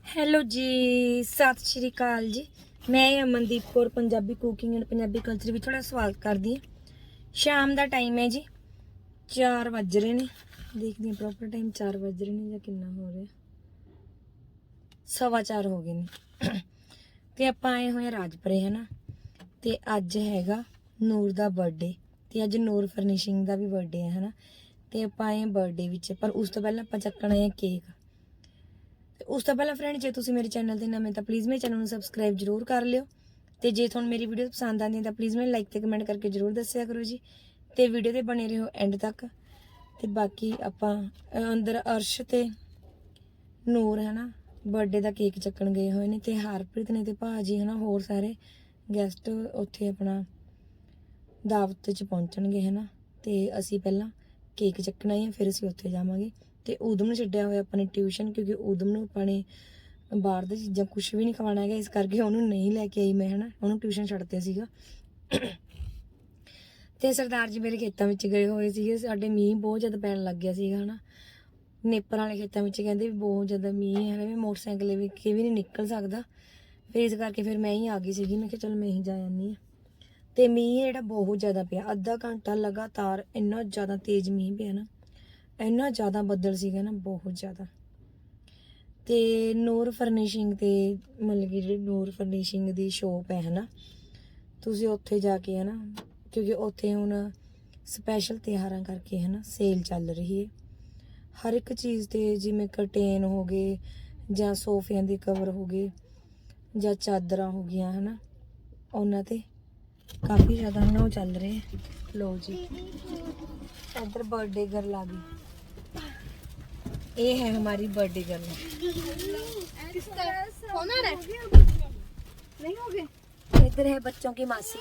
Hello जी, सत श्री अकाल जी। मैं Amandeep Kaur Punjabi cooking and Punjabi culture भी थोड़ा स्वागत करदी हां। शाम का टाइम है जी, 4 बज रहे ने। देखदी हां प्रॉपर टाइम 4 बज रहे ने या कितना हो रहा, 4:15 हो गए ने। ते आपां आए होए राजपुरे है ना, ते अज हैगा नूर दा बर्थडे ते अज नूर फर्निशिंग दा भी बर्थडे है ना। ते आपां आए बर्थडे विच, पर उस तो पहले आपां चक्कना है केक। उस तो पहले फ्रेंड जे तुसीं मेरे चैनल ते नवें तां प्लीज़ मेरे चैनल नूं सबसक्राइब जरूर कर लिओ। ते जे तुहानूं मेरी वीडियो पसंद आंदी तां प्लीज़ मेरे लाइक ते कमेंट करके जरूर दस्सिया करो जी। ते वीडियो ते बने रहो एंड तक। ते बाकी आपां अंदर अर्श ते नूर है ना बर्थडे दा केक चक्कण गए होए ने, ते हरप्रीत ने ते भाजी है ना होर सारे गैस्ट उत्थे अपना दावत च पहुंचणगे है ना। ते असीं पहलां केक चक्कना है, फिर असीं उत्थे जावांगे। ते उदम नूं छड्डिया होया अपने ट्यूशन, क्योंकि उदम नूं अपने बाहर दी चीज़ां कुछ भी नहीं खवाना है, इस करके उहनूं नहीं लैके आई मैं है ना, उहनूं ट्यूशन छड्डदिया सीगा। ते सरदार जी मेरे खेतां विच गए होए सीगे, साडे मींह बहुत ज़्यादा पैण लग गया सीगा है ना। नेपर वाले खेतां विच कहंदे भी बहुत ज़्यादा मींह है, भी मोटरसाइकिल भी नहीं निकल सकदा। फिर इस करके फिर मैं ही आ गई सीगी, मैं कहा चल मैं ही जा आनी आं। ते मींह जेह्ड़ा बहुत ज़्यादा पिया, अद्धा घंटा लगातार इन्ना ज़्यादा तेज़ मींह पिया ना, इन्ना ज़्यादा बदल सीगा ना, बहुत ज़्यादा। ते नूर फर्निशिंग ते मतलब कि जेह्ड़ी नूर फर्निशिंग दी शॉप है ना, तुसीं उत्थे जाके है ना, क्योंकि उत्थे हुण स्पैशल त्योहारां करके है ना सेल चल रही है। हर एक चीज़ ते जिवें कर्टेन हो गए जां सोफियां दे कवर हो गए जां चादरां हो गईयां है ना, उन्हां ते काफ़ी ज़्यादा है ना वो चल रहे हैं। लो जी इधर बर्थडे गर्ल आ गई, ये है हमारी बर्थडे गर्ल। नहीं हो गए। इधर है बच्चों की मासी,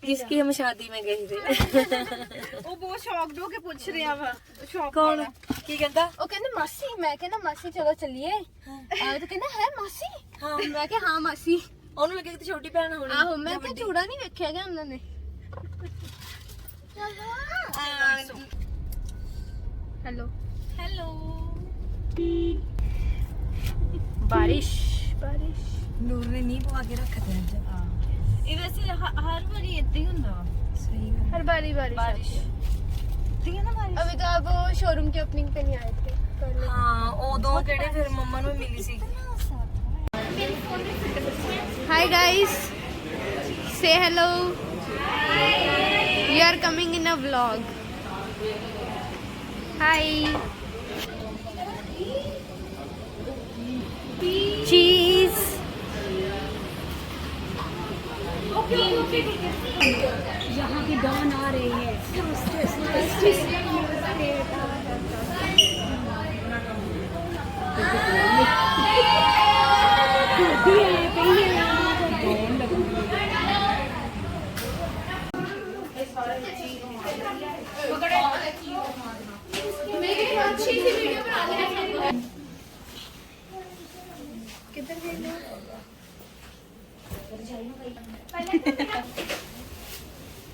जिसकी हम शादी में गए थे। वो बहुत शॉक्ड हो के पूछ रहे हैं। शॉक कौन की कहता? वो कहंदे मासी, मैं कहना मासी चलो चलिए। तो कहना है मासी। हाँ मैं कहा हाँ मासी। ਉਹਨੂੰ ਲੱਗੇ ਕਿ ਛੋਟੀ ਭੈਣ ਹੋਣੀ। ਆਹੋ ਮੈਂ ਤਾਂ ਚੂੜਾ ਨਹੀਂ ਵੇਖਿਆ ਗਿਆ ਉਹਨਾਂ ਨੇ। Hello hello. बारिश बारिश ਨੂਰ ਨੇ ਨੀ ਪਵਾ ਕੇ ਰੱਖ ਦਿਆ ਅੱਜ। ਇਹ ਵੈਸੇ हर बारी इतना ही ਹੁੰਦਾ ਵਾ। सही है, हर बारी बारिश ठीक है ना बारिश। अभी तो आप शोरूम की ओपनिंग पे नहीं आए थे। हाँ ਉਦੋਂ ਕਿਹੜੇ ਫਿਰ ਮੰਮਾ ਨੂੰ ਮਿਲੀ ਸੀ। Hi guys, say hello. You are coming in a vlog. Hi. Cheese. यहाँ की डॉन आ रही है।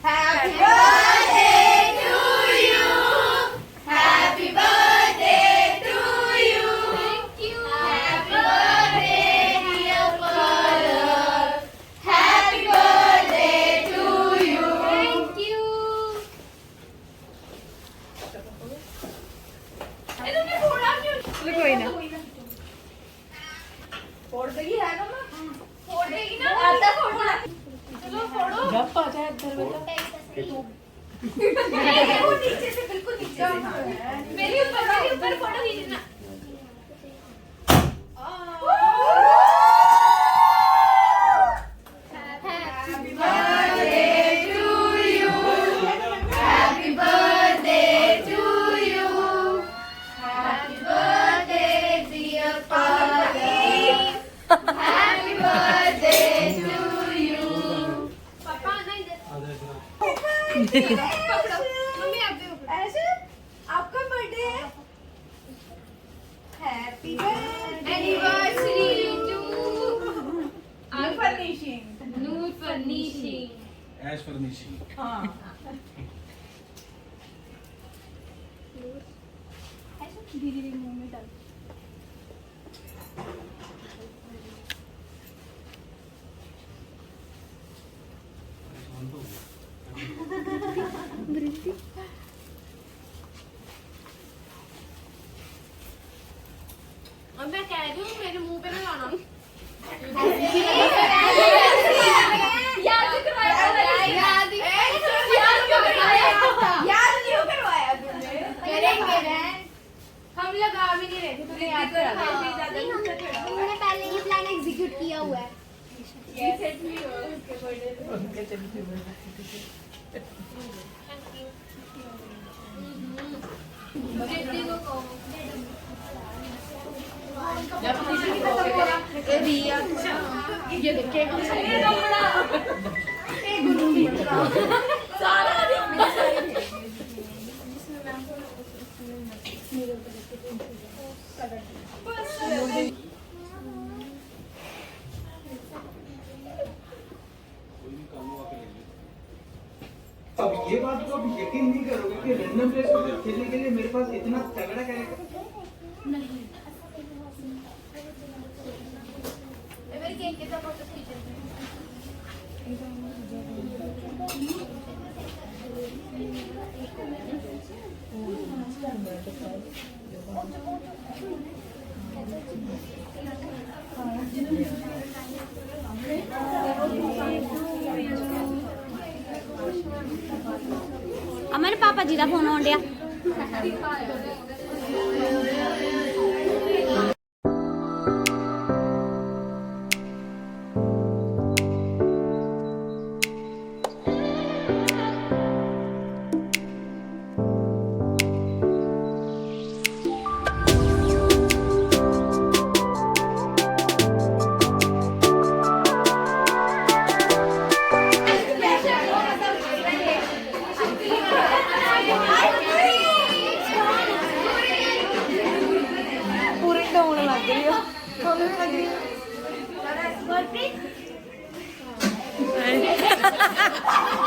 Happy birthday to you. Happy birthday to you. Thank you. Happy birthday dear Pallav. Happy birthday to you. Thank you. इन्होंने फोड़ा क्यों? कोई ना। फोड़ देगी है ना माँ? फोड़ देगी ना? आता फोड़ना। चलो फोड़ो। जब आ जाए इधर बेटा। वो नीचे से बिल्कुल नीचे से। हाँ। मेरे ऊपर फोटो खींचना। Happy birthday to you. Happy birthday to you. Happy birthday dear Pallav. Happy birthday to you. पापा नहीं दे। मम्मी आप दे। ऐसे आपका बर्थडे है। Happy birthday anniversary to Noor furnishing. Noor furnishing. Ash furnishing. हाँ। ऐसे धीरे-धीरे मुंह में डाल। और मैं कह रही हूँ मेरे मुंह पे ना लाना याद क्यों करवाया तुमने करेंगे हम लगा भी नहीं रहे थे तुमने याद करा हमने पहले ये प्लान एग्जीक्यूट किया हुआ है। ये देखिए अब ये बात तो आप यकीन नहीं करोगे कि रैंडम प्लेस पर खेलने के लिए मेरे पास इतना तगड़ा कैरेक्टर मेरे केक के साथ फोटो खींचे अमन पापा जी का फोन आउण डिया। पूरी डोन लग रही हो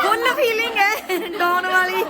फुल फीलिंग है डॉन वाली